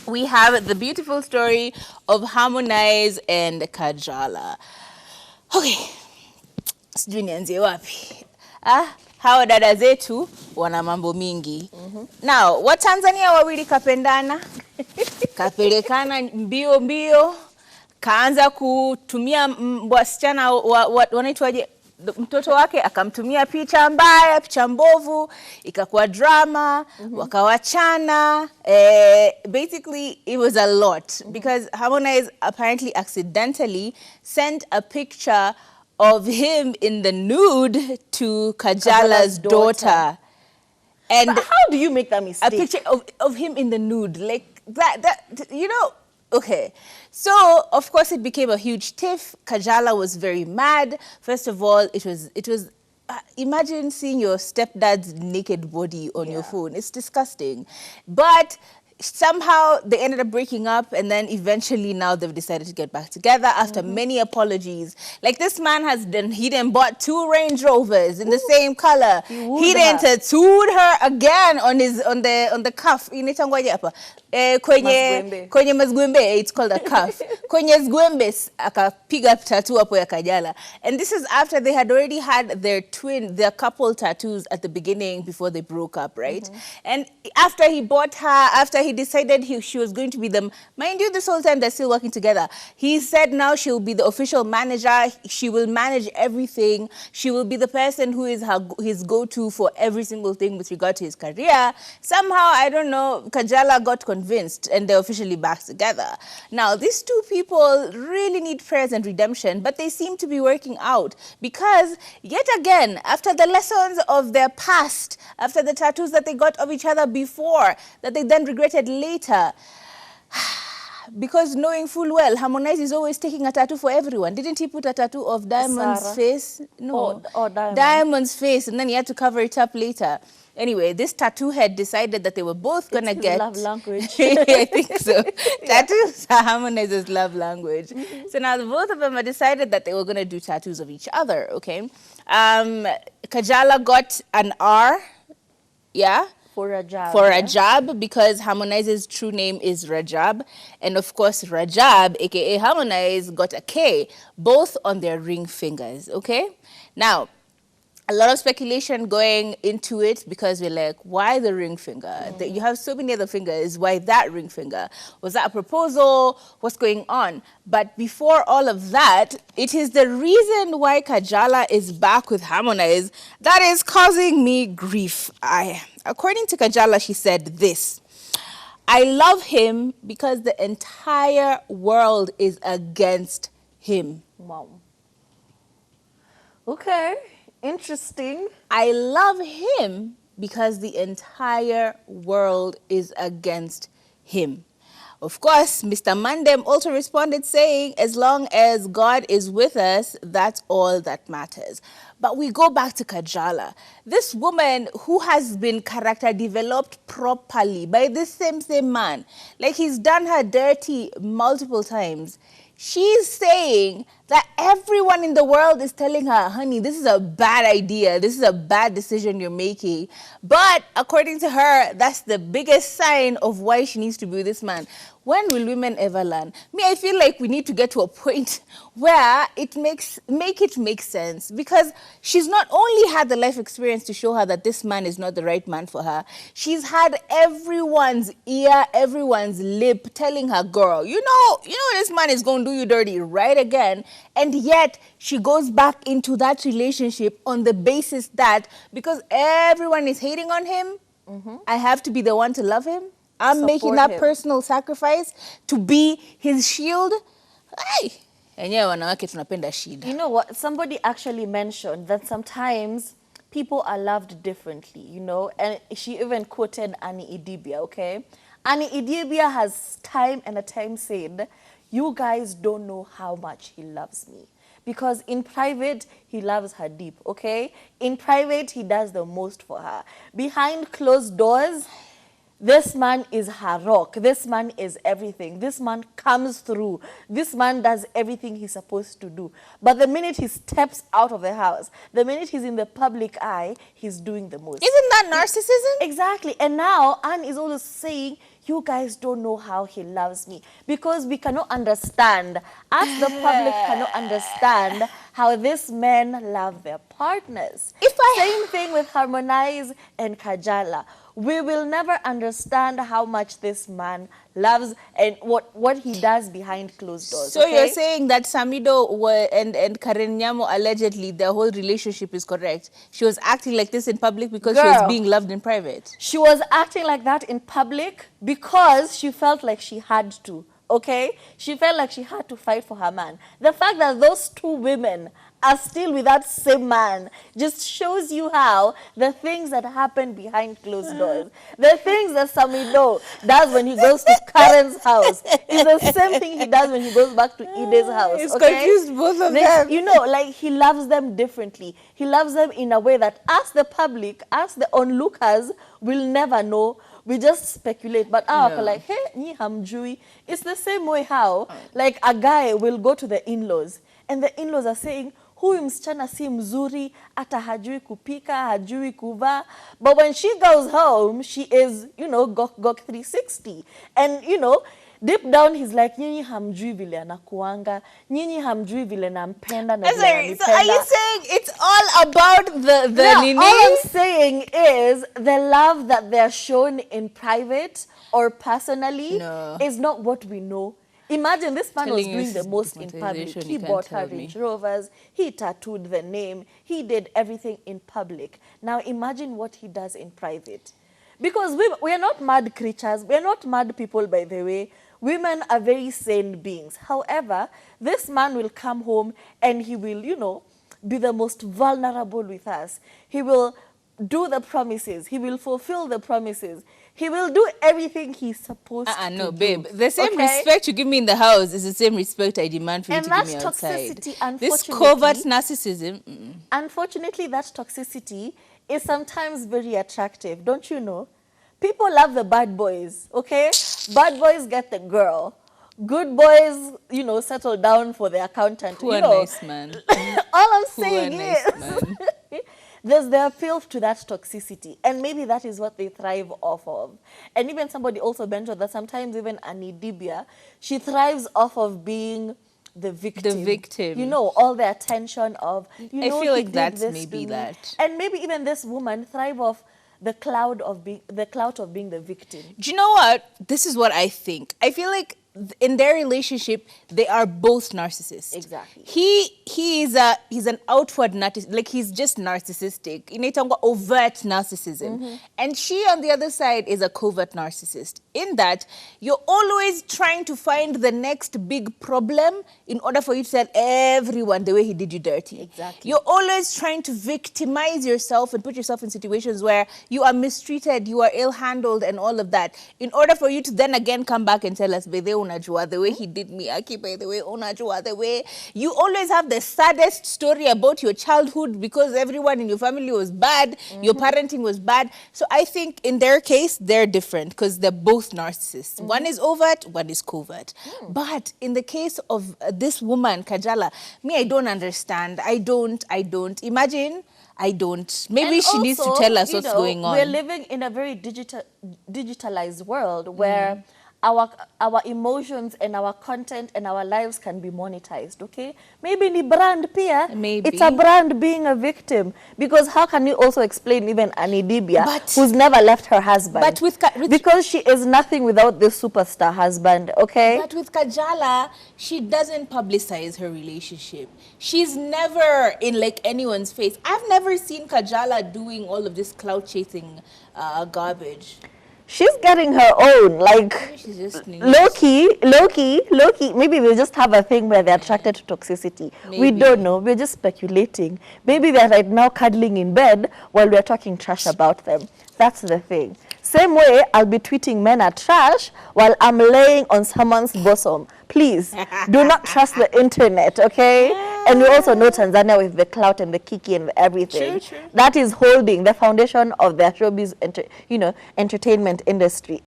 we have the beautiful story of Harmonize and Kajala. Okay, sijui nianzie wapi. Hawa dada zetu wana mambo mingi. Now, Watanzania wawili kapendana, kapelekana mbio mbio, kaanza kutumia wasichana wanaitwaje, mtoto wake akamtumia picha mbaya, picha mbovu, ikakuwa drama, wakawachana. Basically, it was a lot because Harmonize apparently accidentally sent a picture of him in the nude to Kajala's daughter. And but how do you make that mistake? A picture of him in the nude, like that, you know. Okay, so of course it became a huge tiff. Kajala was very mad. First of all, it was imagine seeing your stepdad's naked body on your phone. It's disgusting. But somehow they ended up breaking up, and then eventually now they've decided to get back together after many apologies. Like, this man he then bought 2 Range Rovers in the same color. He then tattooed her again on the cuff. Inaitangwaje hapa? Kwenye mazgwembe, it's called a cuff. Kwenye zgwembe akapiga tattoo hapo ya Kajala. And this is after they had already had their couple tattoos at the beginning before they broke up, right? And after he bought her, after he decided she was going to be mind you, this whole time they're still working together. He said now she'll be the official manager. She will manage everything. She will be the person who is his go-to for every single thing with regard to his career. Somehow, I don't know, Kajala got convinced and they're officially back together. Now, these two people really need prayers and redemption, but they seem to be working out because, yet again, after the lessons of their past, after the tattoos that they got of each other before, that they then regretted later, because knowing full well Harmonize is always taking a tattoo for everyone. Didn't he put a tattoo of Diamond's face? No. Diamond's face, and then he had to cover it up later. Anyway, this tattoo head decided that they were both gonna get love language. I think so. Tattoos are Harmonize's love language. So now the both of them had decided that they were gonna do tattoos of each other. Okay, Kajala got an R, for Rajab. For Rajab, because Harmonize's true name is Rajab. And of course, Rajab, aka Harmonize, got a K, both on their ring fingers, okay? Now, a lot of speculation going into it because we're like, why the ring finger? You have so many other fingers. Why that ring finger? Was that a proposal? What's going on? But before all of that, it is the reason why Kajala is back with Harmonize that is causing me grief. According to Kajala, she said this: I love him because the entire world is against him. Wow. Okay. Interesting. I love him because the entire world is against him. Of course, Mr. Mandem also responded saying, as long as God is with us, that's all that matters. But we go back to Kajala, this woman who has been character developed properly by this same man. Like, he's done her dirty multiple times. She's saying that everyone in the world is telling her, honey, this is a bad idea. This is a bad decision you're making. But according to her, that's the biggest sign of why she needs to be with this man. When will women ever learn? I feel like we need to get to a point where it make sense, because she's not only had the life experience to show her that this man is not the right man for her, she's had everyone's ear, everyone's lip telling her, girl, you know this man is going to do you dirty right again. And yet she goes back into that relationship on the basis that because everyone is hating on him, I have to be the one to love him. I'm making that personal sacrifice to be his shield. Hey. You know what? Somebody actually mentioned that sometimes people are loved differently, you know? And she even quoted Annie Idibia, okay? Annie Idibia has time and a time said, you guys don't know how much he loves me. Because in private, he loves her deep, okay? In private, he does the most for her. Behind closed doors, this man is her rock. This man is everything. This man comes through. This man does everything he's supposed to do. But the minute he steps out of the house, the minute he's in the public eye, he's doing the most. Isn't that narcissism? Exactly. And now Anne is also saying, you guys don't know how he loves me, because we cannot understand, us the public cannot understand how these men love their partners. Same thing with Harmonize and Kajala. We will never understand how much this man loves and what he does behind closed doors. So you're saying that Samido and Karen Nyamo, allegedly, their whole relationship is correct. She was acting like this in public because she was being loved in private. She was acting like that in public because she felt like she had to. Okay? She felt like she had to fight for her man. The fact that those two women are still with that same man just shows you how the things that happen behind closed doors, the things that Samido does when he goes to Karen's house, is the same thing he does when he goes back to Ide's house. He's confused both of them. You know, like, he loves them differently. He loves them in a way that us, the public, us, the onlookers, will never know. We just speculate, but like, hey, ni hamjui. It's the same way how, like, a guy will go to the in-laws, and the in-laws are saying, huyu msichana si mzuri, ata hajui kupika, hajui kuvaa. But when she goes home, she is, you know, gok 360. And, you know, deep down, he's like, nyinyi hamjui vile anakuanga, nyinyi hamjui vile nampenda na vile ananipenda. So are you saying it's all about the nini? All I'm saying is the love that they're shown in private or personally is not what we know. Imagine this man was doing the most in public. He bought her Range Rovers, he tattooed the name, he did everything in public. Now imagine what he does in private. Because we are not mad creatures, we are not mad people, by the way. Women are very sane beings. However, this man will come home and he will, you know, be the most vulnerable with us. He will do the promises. He will fulfill the promises. He will do everything he's supposed to no, do. babe. The same respect you give me in the house is the same respect I demand for you to give me outside. Toxicity, unfortunately, this covert narcissism. Unfortunately, that toxicity is sometimes very attractive. Don't you know? People love the bad boys, okay? Bad boys get the girl. Good boys, you know, settle down for the accountant. Poor nice man. All I'm saying is there's the appeal to that toxicity, and maybe that is what they thrive off of. And even somebody also mentioned that sometimes even Annie Dibia, she thrives off of being the victim. The victim. You know, all the attention of, you know, I feel like that's maybe that. And maybe even this woman thrive off the clout of being the victim. Do you know what? This is what I think. I feel like in their relationship, they are both narcissists. Exactly. He's an outward narcissist, like he's just narcissistic. Inaitangwa overt narcissism. And she, on the other side, is a covert narcissist. In that, you're always trying to find the next big problem in order for you to tell everyone the way he did you dirty. Exactly. You're always trying to victimize yourself and put yourself in situations where you are mistreated, you are ill-handled, and all of that, in order for you to then again come back and tell us, unajua, the way he did me, Aki, by the way, unajua, the way. You always have the saddest story about your childhood because everyone in your family was bad, your parenting was bad. So I think in their case, they're different because they're both narcissists. One is overt, one is covert. But in the case of this woman, Kajala, me, I don't understand. I don't. Imagine, I don't. Maybe and she also, needs to tell us what's going on. We're living in a very digitalized world where our emotions and our content and our lives can be monetized, okay? Maybe ni brand pia. Maybe. It's a brand being a victim. Because how can you also explain even Annie Dibia, who's never left her husband? But because she is nothing without this superstar husband, okay? But with Kajala, she doesn't publicize her relationship. She's never in like anyone's face. I've never seen Kajala doing all of this clout chasing garbage. She's getting her own, like, low-key. Maybe they just have a thing where they're attracted to toxicity. Maybe. We don't know. We're just speculating. Maybe they're right now cuddling in bed while we're talking trash about them. That's the thing. Same way, I'll be tweeting men are trash while I'm laying on someone's bosom. Please, do not trust the internet, okay? And we also know Tanzania with the clout and the kiki and everything. True. That is holding the foundation of the showbiz entertainment industry.